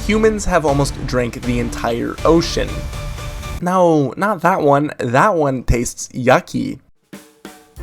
humans have almost drank the entire ocean. No, not that one. That one tastes yucky.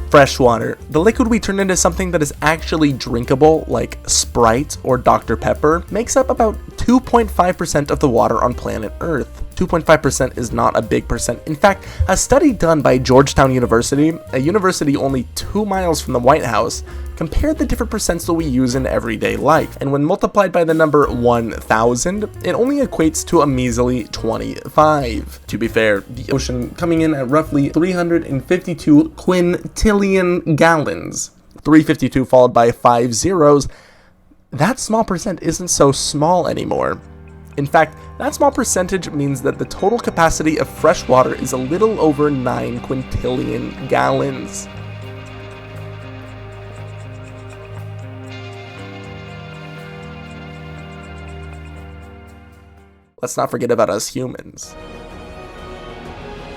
Freshwater, the liquid we turn into something that is actually drinkable, like Sprite or Dr. Pepper, makes up about 2.5% of the water on planet Earth. 2.5% is not a big percent. In fact, a study done by Georgetown University, a university only 2 miles from the White House, compared the different percents that we use in everyday life, and when multiplied by the number 1,000, it only equates to a measly 25. To be fair, the ocean coming in at roughly 352 quintillion gallons, 352 followed by 5 zeros, that small percent isn't so small anymore. In fact, that small percentage means that the total capacity of fresh water is a little over 9 quintillion gallons. Let's not forget about us humans.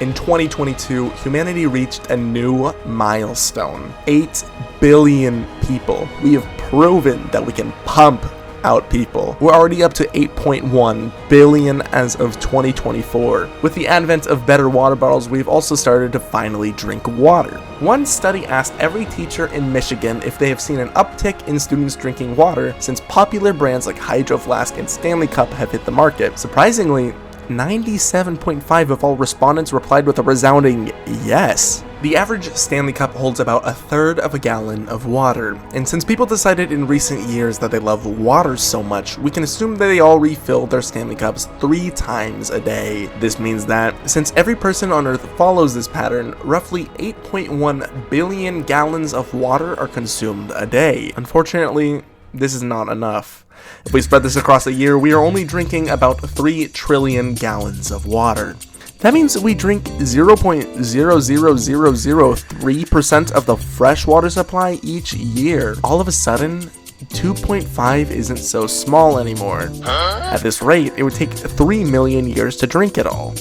In 2022, humanity reached a new milestone. 8 billion people. We have proven that we can pump out people. We're already up to 8.1 billion as of 2024. With the advent of better water bottles, we've also started to finally drink water. One study asked every teacher in Michigan if they have seen an uptick in students drinking water since popular brands like Hydro Flask and Stanley Cup have hit the market. Surprisingly, 97.5% of all respondents replied with a resounding yes. The average Stanley Cup holds about a third of a gallon of water, and since people decided in recent years that they love water so much, we can assume that they all refill their Stanley Cups 3 times a day. This means that, since every person on Earth follows this pattern, roughly 8.1 billion gallons of water are consumed a day. Unfortunately, this is not enough. If we spread this across a year, we are only drinking about 3 trillion gallons of water. That means we drink 0.00003% of the fresh water supply each year. All of a sudden, 2.5 isn't so small anymore. At this rate, it would take 3 million years to drink it all.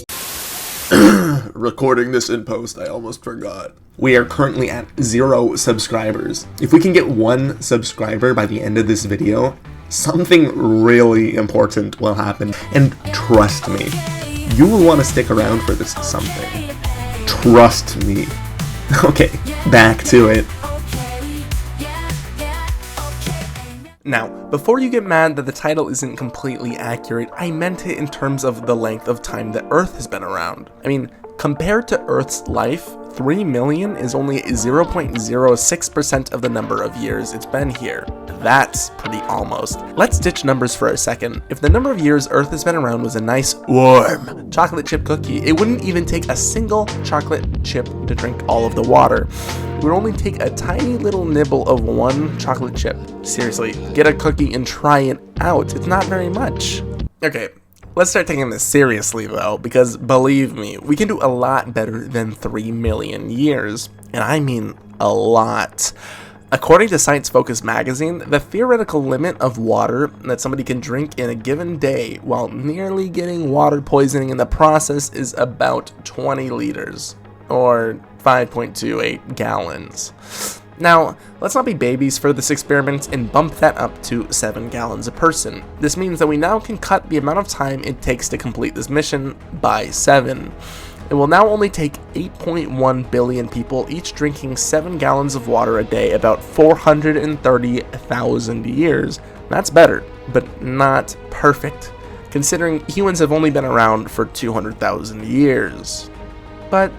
Recording this in post, I almost forgot. We are currently at 0 subscribers. If we can get 1 subscriber by the end of this video, something really important will happen. And trust me, you will want to stick around for this something. Trust me. Okay, back to it. Now, before you get mad that the title isn't completely accurate, I meant it in terms of the length of time that Earth has been around. I mean, compared to Earth's life, 3 million is only 0.06% of the number of years it's been here. That's pretty almost. Let's ditch numbers for a second. If the number of years Earth has been around was a nice, warm chocolate chip cookie, it wouldn't even take a single chocolate chip to drink all of the water. It would only take a tiny little nibble of one chocolate chip. Seriously, get a cookie and try it out. It's not very much. Okay. Let's start taking this seriously though, because believe me, we can do a lot better than 3 million years, and I mean a lot. According to Science Focus magazine, the theoretical limit of water that somebody can drink in a given day while nearly getting water poisoning in the process is about 20 liters, or 5.28 gallons. Now, let's not be babies for this experiment and bump that up to 7 gallons a person. This means that we now can cut the amount of time it takes to complete this mission by 7. It will now only take 8.1 billion people, each drinking 7 gallons of water a day, about 430,000 years. That's better, but not perfect, considering humans have only been around for 200,000 years. But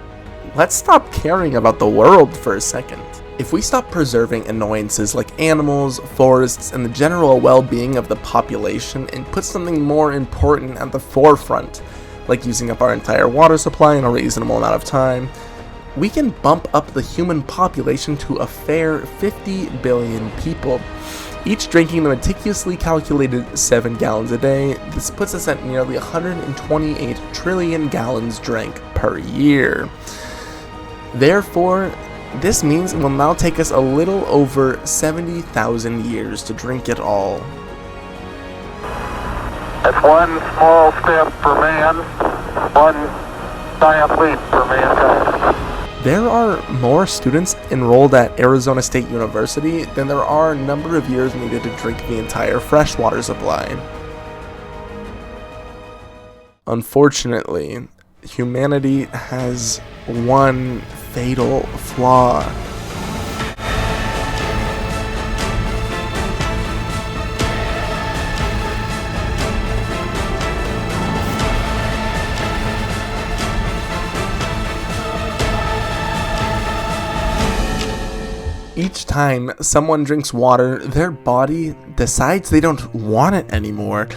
let's stop caring about the world for a second. If we stop preserving annoyances like animals, forests, and the general well-being of the population and put something more important at the forefront, like using up our entire water supply in a reasonable amount of time, we can bump up the human population to a fair 50 billion people, each drinking the meticulously calculated 7 gallons a day. This puts us at nearly 128 trillion gallons drank per year. Therefore, this means it will now take us a little over 70,000 years to drink it all. That's one small step for man, one giant leap for mankind. There are more students enrolled at Arizona State University than there are number of years needed to drink the entire freshwater supply. Unfortunately, humanity has one fatal flaw. Each time someone drinks water, their body decides they don't want it anymore.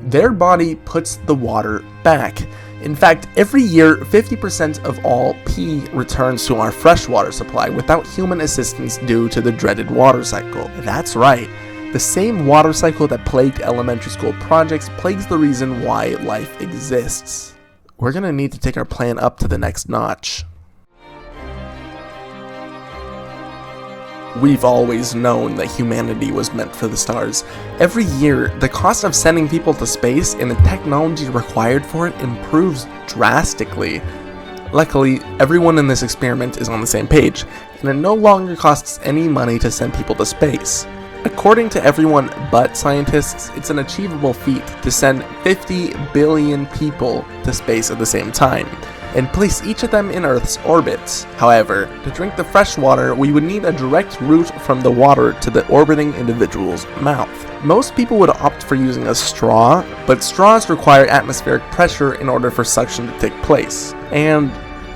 Their body puts the water back. In fact, every year, 50% of all pee returns to our freshwater supply without human assistance due to the dreaded water cycle. That's right. The same water cycle that plagued elementary school projects plagues the reason why life exists. We're gonna need to take our plan up to the next notch. We've always known that humanity was meant for the stars. Every year, the cost of sending people to space and the technology required for it improves drastically. Luckily, everyone in this experiment is on the same page, and it no longer costs any money to send people to space. According to everyone but scientists, it's an achievable feat to send 50 billion people to space at the same time, and place each of them in Earth's orbits. However, to drink the fresh water, we would need a direct route from the water to the orbiting individual's mouth. Most people would opt for using a straw, but straws require atmospheric pressure in order for suction to take place. And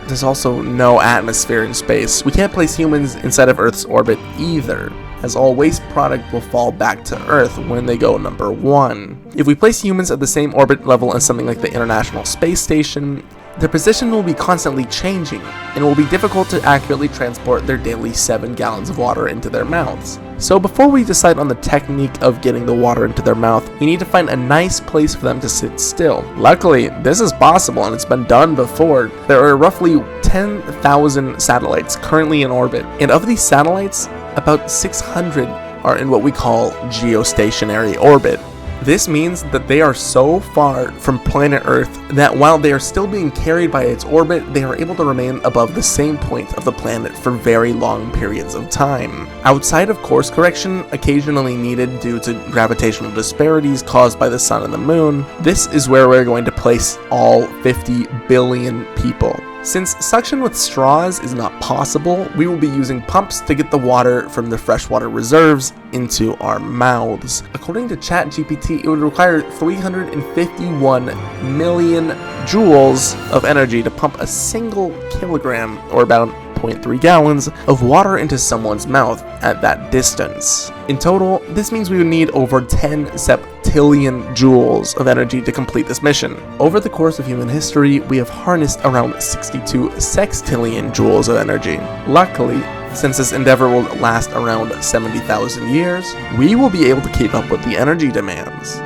there's also no atmosphere in space. We can't place humans inside of Earth's orbit either, as all waste product will fall back to Earth when they go number 1. If we place humans at the same orbit level as something like the International Space Station, their position will be constantly changing, and it will be difficult to accurately transport their daily 7 gallons of water into their mouths. So before we decide on the technique of getting the water into their mouth, we need to find a nice place for them to sit still. Luckily, this is possible and it's been done before. There are roughly 10,000 satellites currently in orbit, and of these satellites, about 600 are in what we call geostationary orbit. This means that they are so far from planet Earth that while they are still being carried by its orbit, they are able to remain above the same point of the planet for very long periods of time. Outside of course correction, occasionally needed due to gravitational disparities caused by the sun and the moon, this is where we're going to place all 50 billion people. Since suction with straws is not possible, we will be using pumps to get the water from the freshwater reserves into our mouths. According to ChatGPT, it would require 351 million joules of energy to pump a single kilogram, or about 0.3 gallons, of water into someone's mouth at that distance. In total, this means we would need over 10 septillion joules of energy to complete this mission. Over the course of human history, we have harnessed around 62 sextillion joules of energy. Luckily, since this endeavor will last around 70,000 years, we will be able to keep up with the energy demands.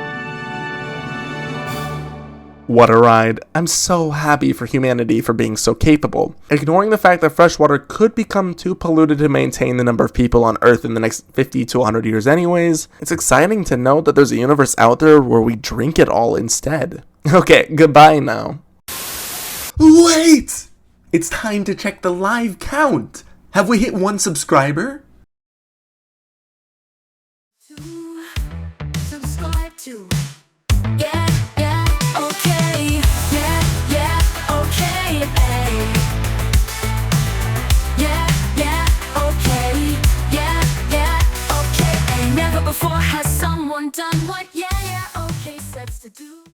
What a ride. I'm so happy for humanity for being so capable. Ignoring the fact that freshwater could become too polluted to maintain the number of people on Earth in the next 50 to 100 years anyways, it's exciting to know that there's a universe out there where we drink it all instead. Okay, goodbye now. Wait! It's time to check the live count. Have we hit 1 subscriber?